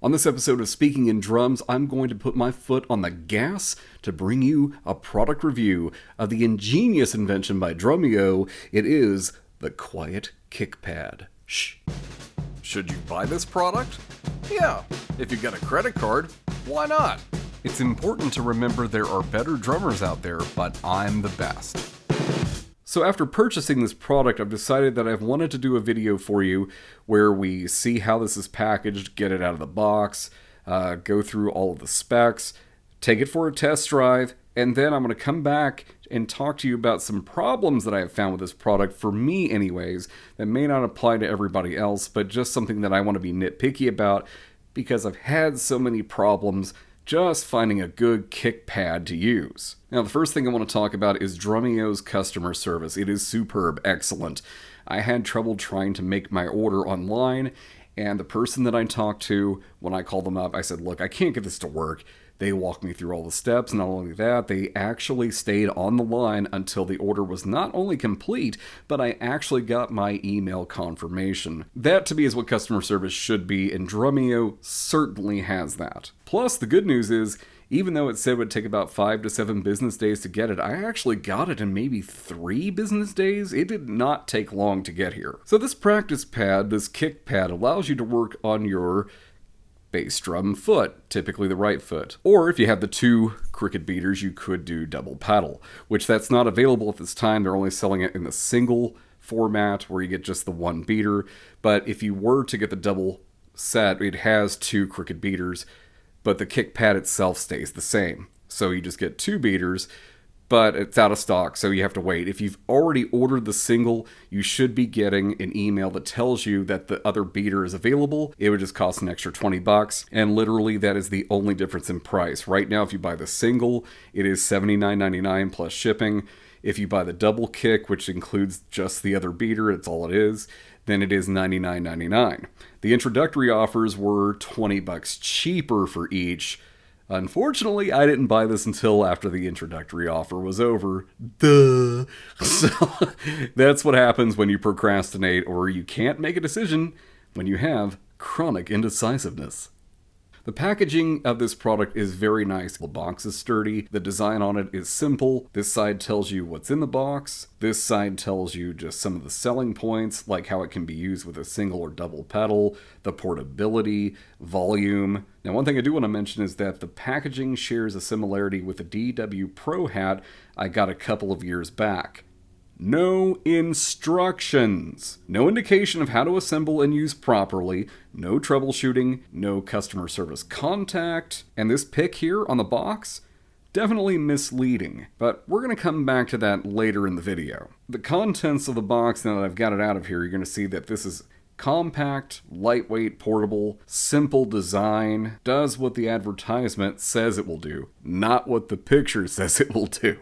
On this episode of Speaking in Drums, I'm going to put my foot on the gas to bring you a product review of the ingenious invention by Drumeo. It is the QuietKick pad. Shh. Should you buy this product? Yeah, if you got a credit card, why not? It's important to remember there are better drummers out there, but I'm the best. So after purchasing this product, I've decided that I've wanted to do a video for you where we see how this is packaged, get it out of the box, go through all of the specs, take it for a test drive, and then I'm going to come back and talk to you about some problems that I have found with this product, for me anyways, that may not apply to everybody else, but just something that I want to be nitpicky about because I've had so many problems just finding a good kick pad to use. Now, the first thing I want to talk about is Drumeo's customer service. It is superb, excellent. I had trouble trying to make my order online, and the person that I talked to, when I called them up, I said, look, I can't get this to work. They walked me through all the steps. Not only that, they actually stayed on the line until the order was not only complete, but I actually got my email confirmation. That, to me, is what customer service should be, and Drumeo certainly has that. Plus, the good news is, even though it said it would take about 5 to 7 business days to get it, I actually got it in maybe 3 business days. It did not take long to get here. So this practice pad, this kick pad, allows you to work on your bass drum foot, typically the right foot. Or if you have the 2 cricket beaters, you could do double pedal, which that's not available at this time. They're only selling it in the single format where you get just the 1 beater. But if you were to get the double set, it has 2 cricket beaters, but the kick pad itself stays the same. So you just get 2 beaters, but it's out of stock, so you have to wait. If you've already ordered the single, you should be getting an email that tells you that the other beater is available. It would just cost an extra $20, and literally that is the only difference in price. Right now, if you buy the single, it is $79.99 plus shipping. If you buy the double kick, which includes just the other beater, it's all it is, then it is $99.99. The introductory offers were $20 cheaper for each. Unfortunately, I didn't buy this until after the introductory offer was over. Duh. So that's what happens when you procrastinate or you can't make a decision when you have chronic indecisiveness. The packaging of this product is very nice. The box is sturdy. The design on it is simple. This side tells you what's in the box. This side tells you just some of the selling points, like how it can be used with a single or double pedal, the portability, volume. Now, one thing I do want to mention is that the packaging shares a similarity with the DW Pro hat I got a couple of years back. No instructions, no indication of how to assemble and use properly, no troubleshooting, no customer service contact, and this pick here on the box, definitely misleading, but we're going to come back to that later in the video. The contents of the box, now that I've got it out of here, you're going to see that this is compact, lightweight, portable, simple design, does what the advertisement says it will do, not what the picture says it will do.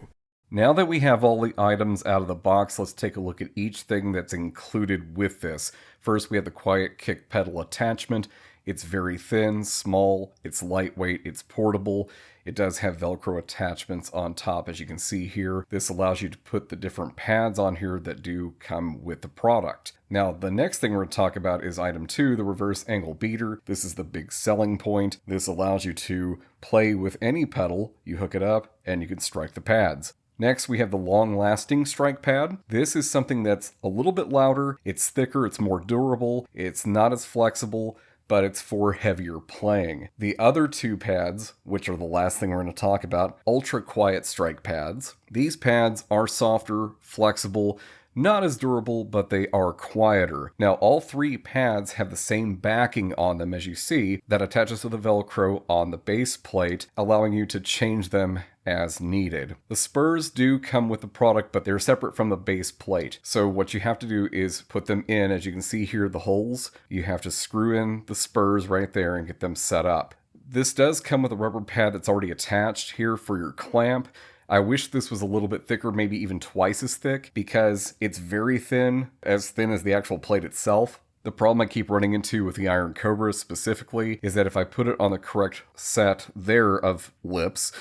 Now that we have all the items out of the box, let's take a look at each thing that's included with this. First, we have the QuietKick pedal attachment. It's very thin, small, it's lightweight, it's portable. It does have Velcro attachments on top, as you can see here. This allows you to put the different pads on here that do come with the product. Now, the next thing we're going to talk about is item 2, the reverse angle beater. This is the big selling point. This allows you to play with any pedal. You hook it up and you can strike the pads. Next, we have the long-lasting strike pad. This is something that's a little bit louder, it's thicker, it's more durable, it's not as flexible, but it's for heavier playing. The other 2 pads, which are the last thing we're going to talk about, ultra quiet strike pads. These pads are softer, flexible, not as durable, but they are quieter. Now, all 3 pads have the same backing on them, as you see, that attaches to the Velcro on the base plate, allowing you to change them as needed. The spurs do come with the product, but they're separate from the base plate. So what you have to do is put them in, as you can see here, the holes. You have to screw in the spurs right there and get them set up. This does come with a rubber pad that's already attached here for your clamp. I wish this was a little bit thicker, maybe even twice as thick, because it's very thin as the actual plate itself. The problem I keep running into with the Iron Cobra specifically is that if I put it on the correct set there of lips,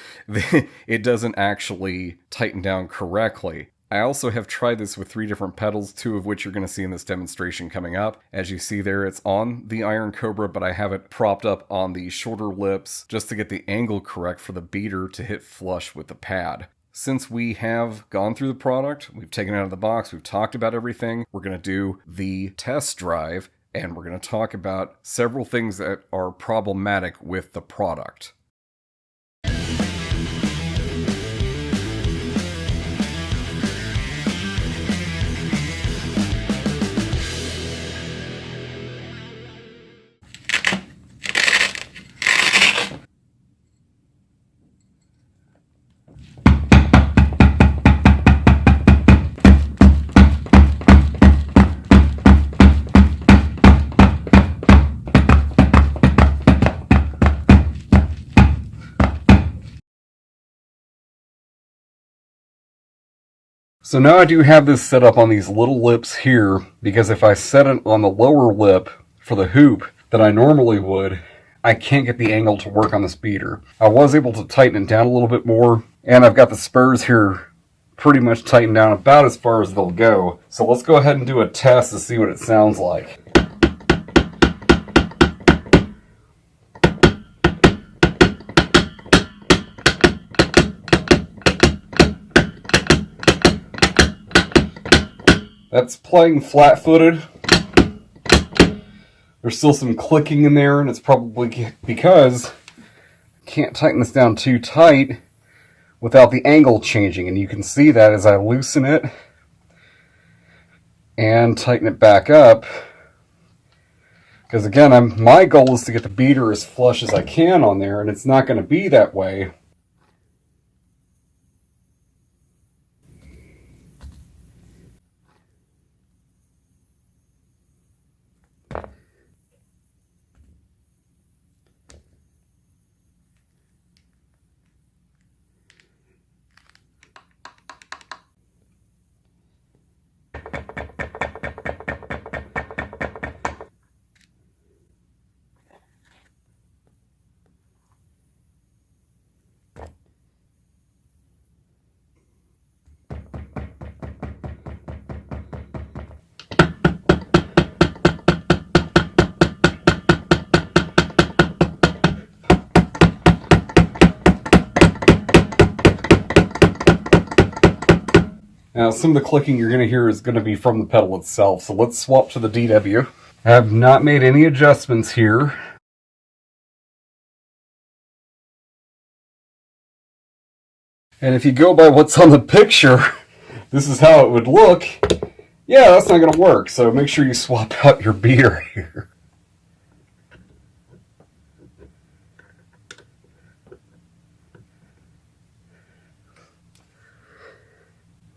it doesn't actually tighten down correctly. I also have tried this with 3 different pedals, 2 of which you're going to see in this demonstration coming up. As you see there, it's on the Iron Cobra, but I have it propped up on the shorter lips just to get the angle correct for the beater to hit flush with the pad. Since we have gone through the product, we've taken it out of the box, we've talked about everything, we're going to do the test drive, and we're going to talk about several things that are problematic with the product. So now I do have this set up on these little lips here, because if I set it on the lower lip for the hoop that I normally would, I can't get the angle to work on this beater. I was able to tighten it down a little bit more, and I've got the spurs here pretty much tightened down about as far as they'll go. So let's go ahead and do a test to see what it sounds like. That's playing flat-footed. There's still some clicking in there, and it's probably because I can't tighten this down too tight without the angle changing. And you can see that as I loosen it and tighten it back up. Because again, my goal is to get the beater as flush as I can on there, and it's not going to be that way. Now, some of the clicking you're going to hear is going to be from the pedal itself, so let's swap to the DW. I have not made any adjustments here. And if you go by what's on the picture, this is how it would look. Yeah, that's not going to work, so make sure you swap out your beater here.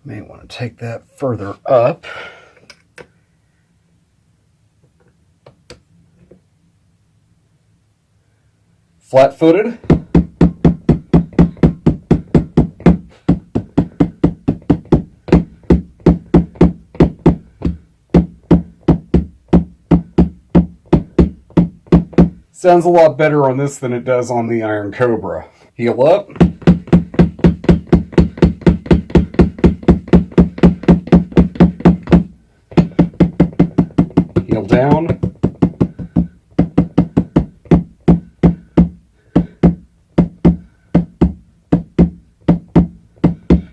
May want to take that further up. Flat-footed. Sounds a lot better on this than it does on the Iron Cobra. Heel up. Heel down.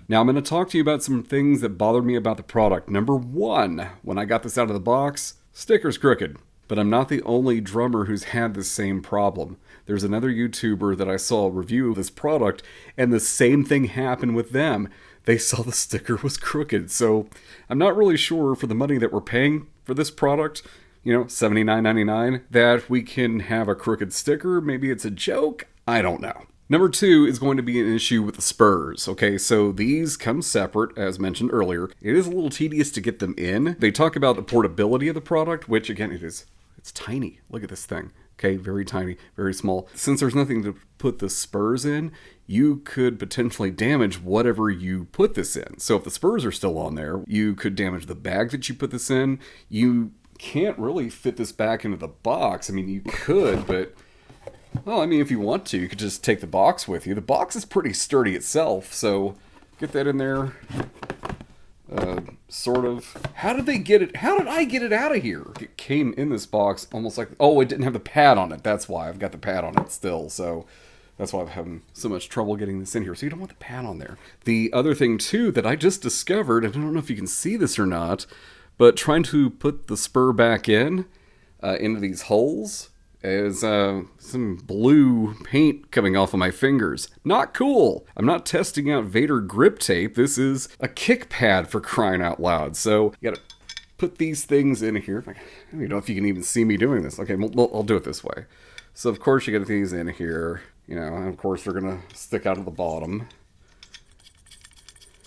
Now I'm going to talk to you about some things that bothered me about the product. Number one, when I got this out of the box, sticker's crooked. But I'm not the only drummer who's had this same problem. There's another YouTuber that I saw a review of this product, and the same thing happened with them. They saw the sticker was crooked. So I'm not really sure, for the money that we're paying for this product, $79.99, that we can have a crooked sticker. Maybe it's a joke. I don't know. Number two is going to be an issue with the spurs. Okay, so these come separate, as mentioned earlier. It is a little tedious to get them in. They talk about the portability of the product, which again, it's tiny. Look at this thing. Okay, very tiny, very small. Since there's nothing to put the spurs in, you could potentially damage whatever you put this in. So if the spurs are still on there, you could damage the bag that you put this in. You can't really fit this back into the box. I mean, you could, but... well, I mean, if you want to, you could just take the box with you. The box is pretty sturdy itself, so get that in there. Sort of. How did they get it? How did I get it out of here? It came in this box almost like, oh, it didn't have the pad on it. That's why I've got the pad on it still. So that's why I'm having so much trouble getting this in here. So you don't want the pad on there. The other thing too that I just discovered, and I don't know if you can see this or not, but trying to put the spur back in into these holes is some blue paint coming off of my fingers. Not cool. I'm not testing out Vader grip tape. This is a kick pad, for crying out loud. So you gotta put these things in here. I don't know if you can even see me doing this. Okay, well, I'll do it this way. So of course you get these in here, you know, and of course they're gonna stick out of the bottom.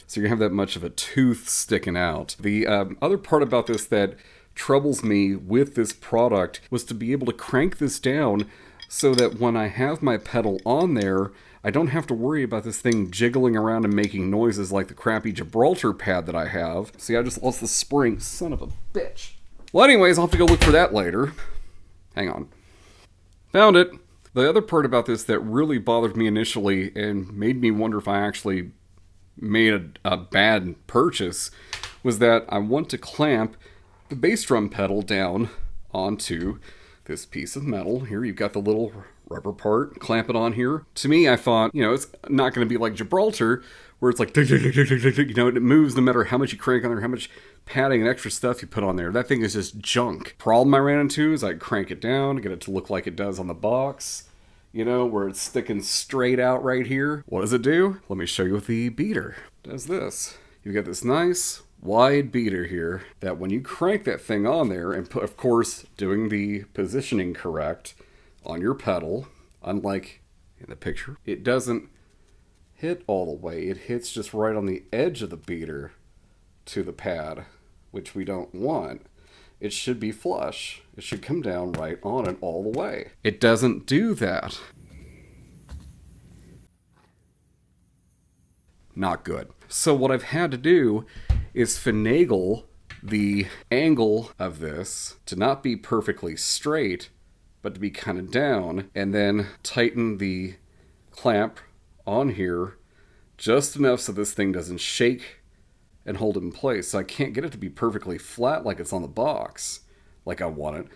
So you're gonna have that much of a tooth sticking out. The other part about this that troubles me with this product was to be able to crank this down so that when I have my pedal on there, I don't have to worry about this thing jiggling around and making noises like the crappy Gibraltar pad that I have. See, I just lost the spring. Son of a bitch. Well, anyways, I'll have to go look for that later. Hang on. Found it. The other part about this that really bothered me initially and made me wonder if I actually made a bad purchase was that I want to clamp the bass drum pedal down onto this piece of metal. Here you've got the little rubber part, clamp it on here. To me, I thought, you know, it's not going to be like Gibraltar, where it's like, you know, it moves no matter how much you crank on there, how much padding and extra stuff you put on there. That thing is just junk. Problem I ran into is I crank it down, get it to look like it does on the box, you know, where it's sticking straight out right here. What does it do? Let me show you with the beater. It does this. You've got this nice wide beater here that when you crank that thing on there and put, of course, doing the positioning correct on your pedal, unlike in the picture, it doesn't hit all the way. It hits just right on the edge of the beater to the pad, which we don't want. It should be flush. It should come down right on it all the way. It doesn't do that. Not good. So what I've had to do is finagle the angle of this to not be perfectly straight, but to be kind of down, and then tighten the clamp on here just enough so this thing doesn't shake and hold it in place. So I can't get it to be perfectly flat like it's on the box, like I want it.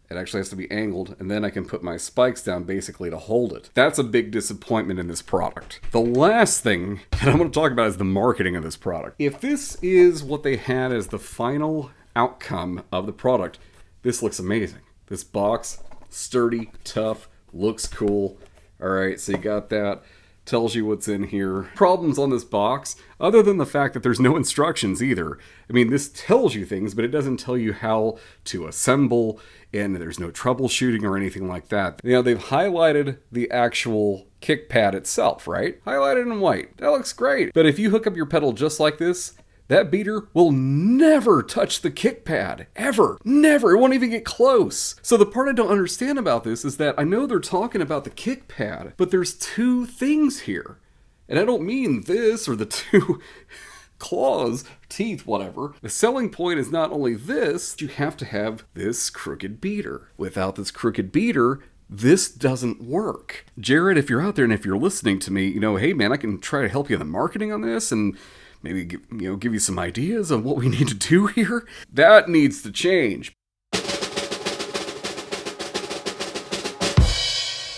It actually has to be angled, and then I can put my spikes down basically to hold it. That's a big disappointment in this product. The last thing that I'm going to talk about is the marketing of this product. If this is what they had as the final outcome of the product, this looks amazing. This box, sturdy, tough, looks cool. All right, so you got that. Tells you what's in here. Problems on this box, other than the fact that there's no instructions either. I mean, this tells you things, but it doesn't tell you how to assemble, and there's no troubleshooting or anything like that. You know, they've highlighted the actual kick pad itself, right? Highlighted in white. That looks great. But if you hook up your pedal just like this, that beater will never touch the kick pad. Ever. Never. It won't even get close. So the part I don't understand about this is that I know they're talking about the kick pad, but there's two things here. And I don't mean this or the two claws, teeth, whatever. The selling point is not only this, you have to have this crooked beater. Without this crooked beater, this doesn't work. Jared, if you're out there and if you're listening to me, you know, hey man, I can try to help you in the marketing on this and maybe give you some ideas on what we need to do here. That needs to change.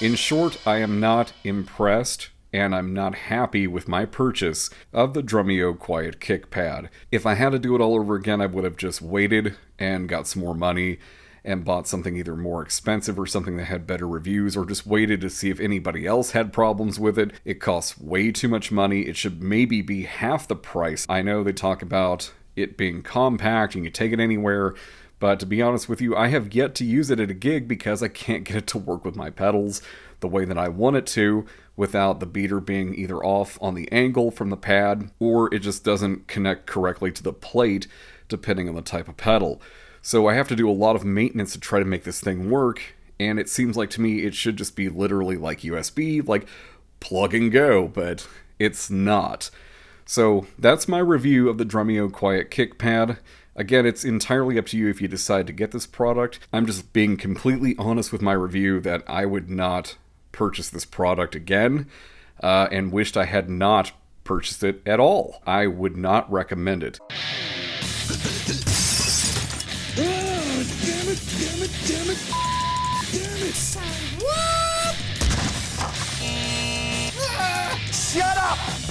In short, I am not impressed, and I'm not happy with my purchase of the Drumeo QuietKick pad. If I had to do it all over again, I would have just waited and got some more money and bought something either more expensive or something that had better reviews, or just waited to see if anybody else had problems with it. It costs way too much money. It should maybe be half the price. I know they talk about it being compact and you take it anywhere, but to be honest with you, I have yet to use it at a gig because I can't get it to work with my pedals the way that I want it to without the beater being either off on the angle from the pad or it just doesn't connect correctly to the plate depending on the type of pedal. So I have to do a lot of maintenance to try to make this thing work, and it seems like to me it should just be literally like USB, like plug and go, but it's not. So that's my review of the Drumeo QuietKick pad. Again, it's entirely up to you if you decide to get this product. I'm just being completely honest with my review that I would not purchase this product again, and wished I had not purchased it at all. I would not recommend it. Damn it! Damn it! Son, what? Shut up!